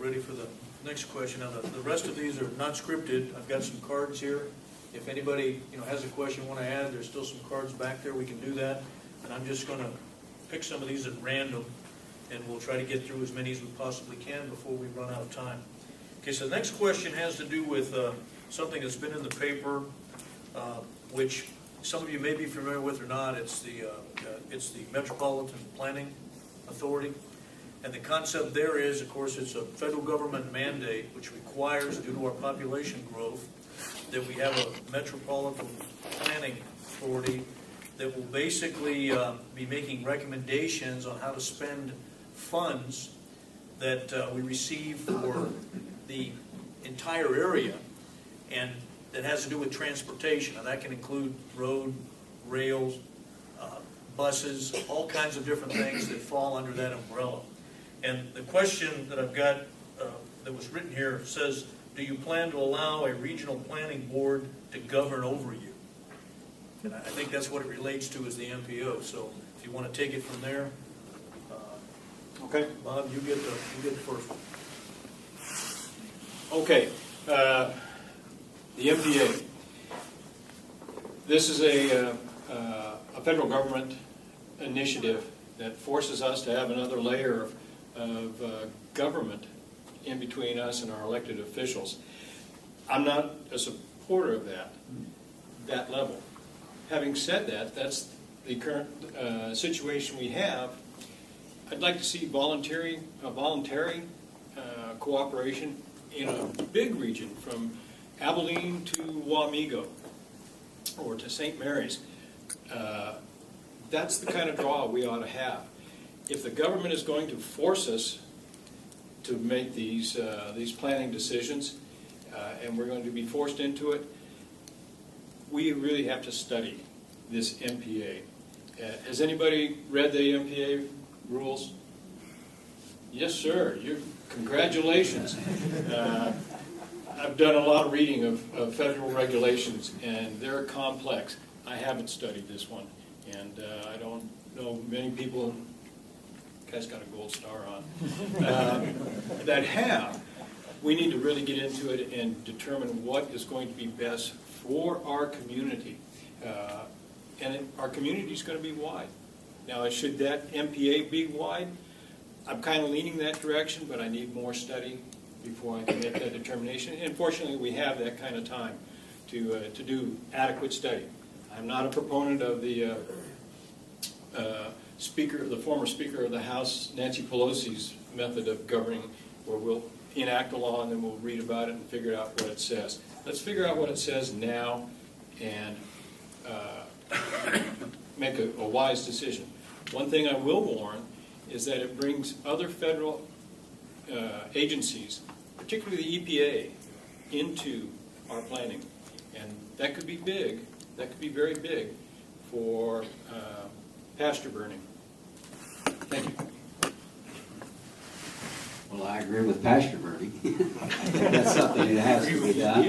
ready for the next question. Now, the rest of these are not scripted. I've got some cards here. If anybody has a question want to add, there's still some cards back there. We can do that. And I'm just going to pick some of these at random, and we'll try to get through as many as we possibly can before we run out of time. Okay, so the next question has to do with something that's been in the paper, which some of you may be familiar with or not. It's the Metropolitan Planning Authority. And the concept there is, of course, it's a federal government mandate which requires, due to our population growth, that we have a Metropolitan Planning Authority that will basically be making recommendations on how to spend funds that we receive for the entire area, and that has to do with transportation. And that can include road, rails, buses, all kinds of different things that fall under that umbrella. And the question that I've got that was written here says, do you plan to allow a regional planning board to govern over you? And I think that's what it relates to, is the MPO. So if you want to take it from there, okay, Bob, you get the first one. Okay, the MPA. This is a federal government initiative that forces us to have another layer of government in between us and our elected officials. I'm not a supporter of that level. Having said that, that's the current situation we have. I'd like to see voluntary cooperation in a big region, from Abilene to Wamego or to St. Mary's. That's the kind of draw we ought to have. If the government is going to force us to make these planning decisions, and we're going to be forced into it, we really have to study this MPA. Has anybody read the MPA rules? Yes, sir. Congratulations. I've done a lot of reading of federal regulations, and they're complex. I haven't studied this one, and I don't know many people. Guy's got a gold star on. That have. We need to really get into it and determine what is going to be best for our community. And our community is going to be wide. Now, should that MPA be wide? I'm kind of leaning that direction, but I need more study before I can make that determination. And fortunately, we have that kind of time to do adequate study. I'm not a proponent of the former Speaker of the House, Nancy Pelosi's method of governing, where we'll enact a law and then we'll read about it and figure out what it says. Let's figure out what it says now and make a wise decision. One thing I will warn is that it brings other federal agencies, particularly the EPA, into our planning. And that could be big, that could be very big for pasture burning. Thank you. Well, I agree with pasture burning. That's something that has to be done.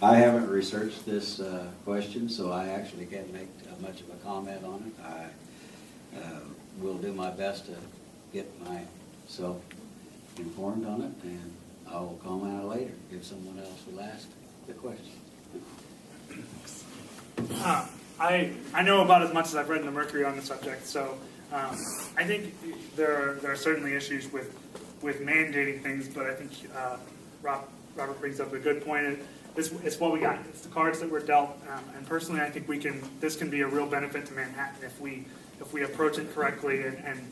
I haven't researched this question, so I actually can't make much of a comment on it. I will do my best to get myself informed on it, and I will comment later if someone else will ask the question. I know about as much as I've read in the Mercury on the subject, so I think there are certainly issues with mandating things, but I think Robert brings up a good point. It's what we got. It's the cards that we're dealt, and personally, I think this can be a real benefit to Manhattan if we approach it correctly. And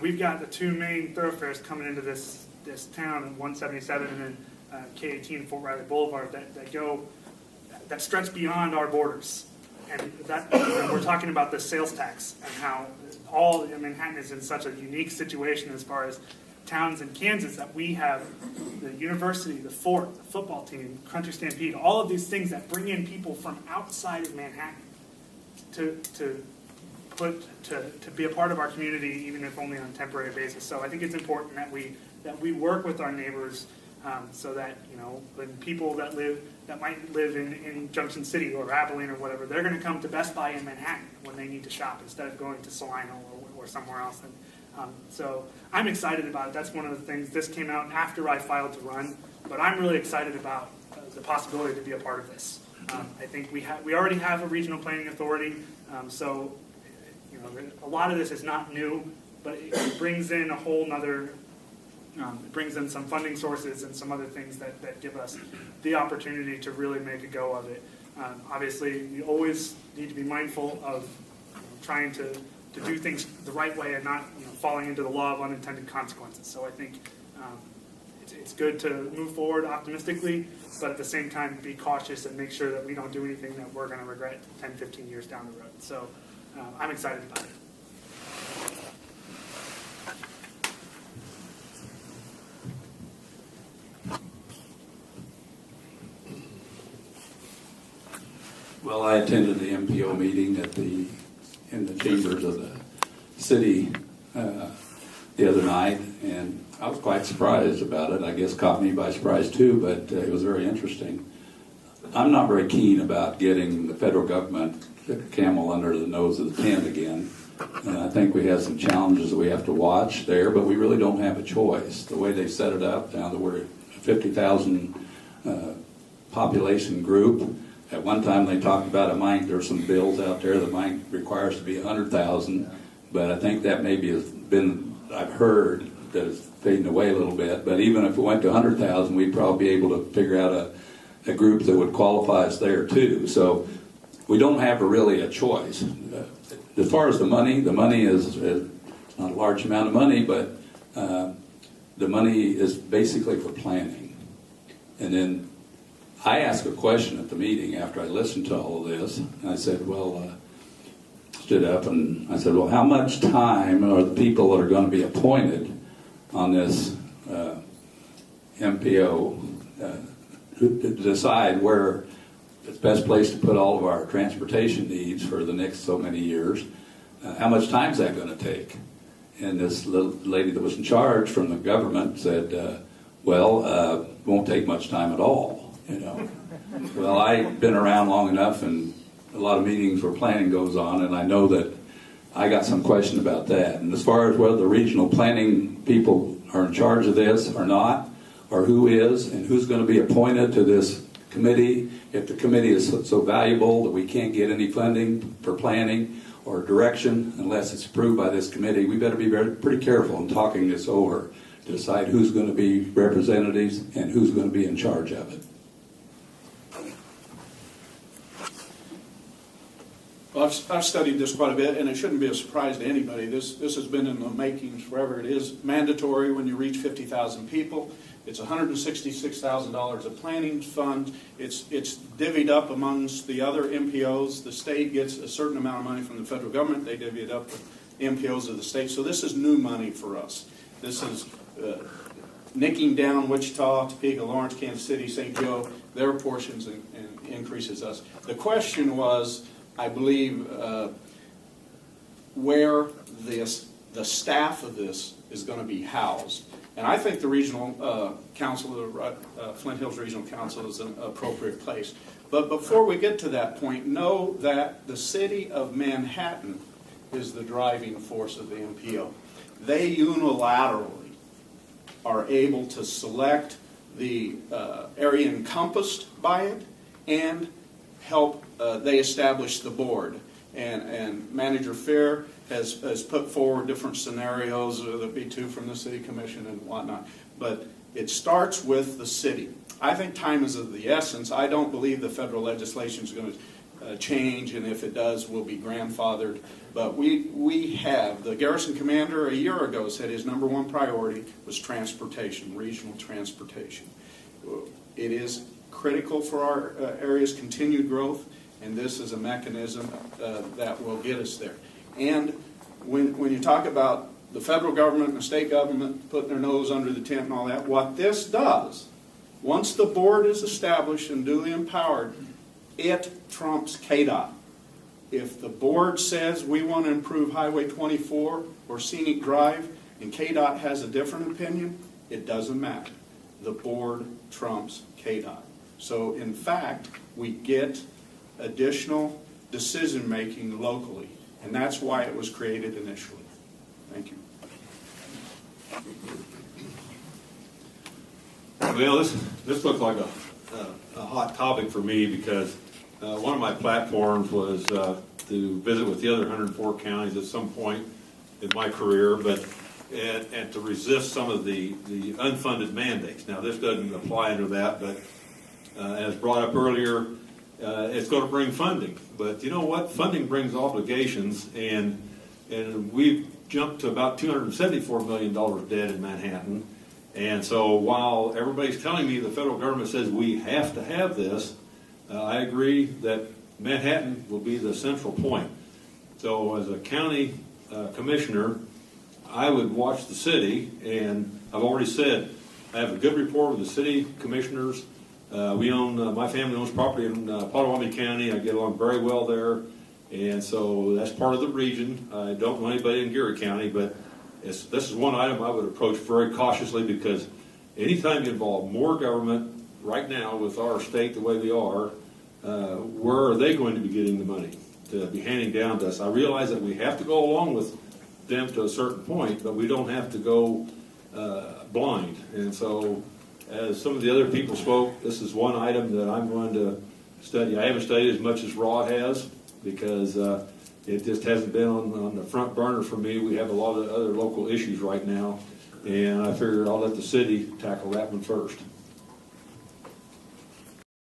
we've got the two main thoroughfares coming into this town, 177 and then K18 Fort Riley Boulevard, that stretch beyond our borders. And we're talking about the sales tax and how Manhattan is in such a unique situation as far as towns in Kansas, that we have the university, the fort, the football team, country stampede, all of these things that bring in people from outside of Manhattan to be a part of our community, even if only on a temporary basis. So I think it's important that we work with our neighbors, so that when people that might live in Junction City or Abilene or whatever, they're going to come to Best Buy in Manhattan when they need to shop instead of going to Salino or or somewhere else. And so I'm excited about it. That's one of the things. This came out after I filed to run, but I'm really excited about the possibility to be a part of this. I think we already have a regional planning authority, so a lot of this is not new, but it brings in a whole nother. It brings in some funding sources and some other things that give us the opportunity to really make a go of it. Obviously, you always need to be mindful of trying to do things the right way and not falling into the law of unintended consequences. So I think it's good to move forward optimistically, but at the same time be cautious and make sure that we don't do anything that we're going to regret 10, 15 years down the road. So I'm excited about it. Well, I attended the MPO meeting in the chambers of the city the other night, and I was quite surprised about it. I guess caught me by surprise too, but it was very interesting. I'm not very keen about getting the federal government the camel under the nose of the tent again. And I think we have some challenges that we have to watch there, but we really don't have a choice. The way they set it up, now that we're a 50,000 population group. At one time they talked about there's some bills out there that might require us to be 100,000, but I think that maybe has been, I've heard that it's fading away a little bit, but even if it went to 100,000, we'd probably be able to figure out a group that would qualify us there too. So we don't have really a choice. As far as the money is not a large amount of money, but the money is basically for planning. And then I asked a question at the meeting after I listened to all of this, and I said, stood up and I said, well, how much time are the people that are going to be appointed on this MPO to decide where it's best place to put all of our transportation needs for the next so many years? How much time is that going to take? And this little lady that was in charge from the government said, won't take much time at all. Well, I've been around long enough, and a lot of meetings where planning goes on, and I know that I got some question about that. And as far as whether the regional planning people are in charge of this or not, or who is, and who's going to be appointed to this committee, if the committee is so valuable that we can't get any funding for planning or direction unless it's approved by this committee, we better be pretty careful in talking this over to decide who's going to be representatives and who's going to be in charge of it. Well, I've studied this quite a bit, and it shouldn't be a surprise to anybody. This has been in the makings forever. It is mandatory when you reach 50,000 people. It's $166,000 of planning funds. It's divvied up amongst the other MPOs. The state gets a certain amount of money from the federal government. They divvy it up with the MPOs of the state. So this is new money for us. This is nicking down Wichita, Topeka, Lawrence, Kansas City, St. Joe, their portions, and increases us. The question was, I believe, where the staff of this is going to be housed. And I think the regional council, the Flint Hills Regional Council, is an appropriate place. But before we get to that point, know that the city of Manhattan is the driving force of the MPO. They unilaterally are able to select the area encompassed by it and help. They establish the board. And Manager Fair has put forward different scenarios. There'll be two from the city commission and whatnot. But it starts with the city. I think time is of the essence. I don't believe the federal legislation is going to change, and if it does, we'll be grandfathered. But we have, the garrison commander a year ago said his number one priority was transportation, regional transportation. It is critical for our area's continued growth, and this is a mechanism that will get us there. And when you talk about the federal government and the state government putting their nose under the tent and all that, what this does, once the board is established and duly empowered, it trumps KDOT. If the board says we want to improve Highway 24 or Scenic Drive and KDOT has a different opinion, it doesn't matter. The board trumps KDOT. So in fact, we get additional decision making locally, and that's why it was created initially. Well, this looks like a hot topic for me because one of my platforms was to visit with the other 104 counties at some point in my career, and to resist some of the unfunded mandates. Now, this doesn't apply under that, but as brought up earlier, it's going to bring funding. But you know what? Funding brings obligations, and we've jumped to about $274 million debt in Manhattan. And so while everybody's telling me the federal government says we have to have this, I agree that Manhattan will be the central point. So as a county commissioner, I would watch the city, and I've already said I have a good rapport with the city commissioners. My family owns property in Potawatomi County. I get along very well there, and so that's part of the region. I don't know anybody in Geary County, but this is one item I would approach very cautiously, because anytime you involve more government right now with our state the way we are, where are they going to be getting the money to be handing down to us? I realize that we have to go along with them to a certain point, but we don't have to go blind. And so, as some of the other people spoke, this is one item that I'm going to study. I haven't studied as much as Rod has, because it just hasn't been on the front burner for me. We have a lot of other local issues right now, and I figured I'll let the city tackle that one first.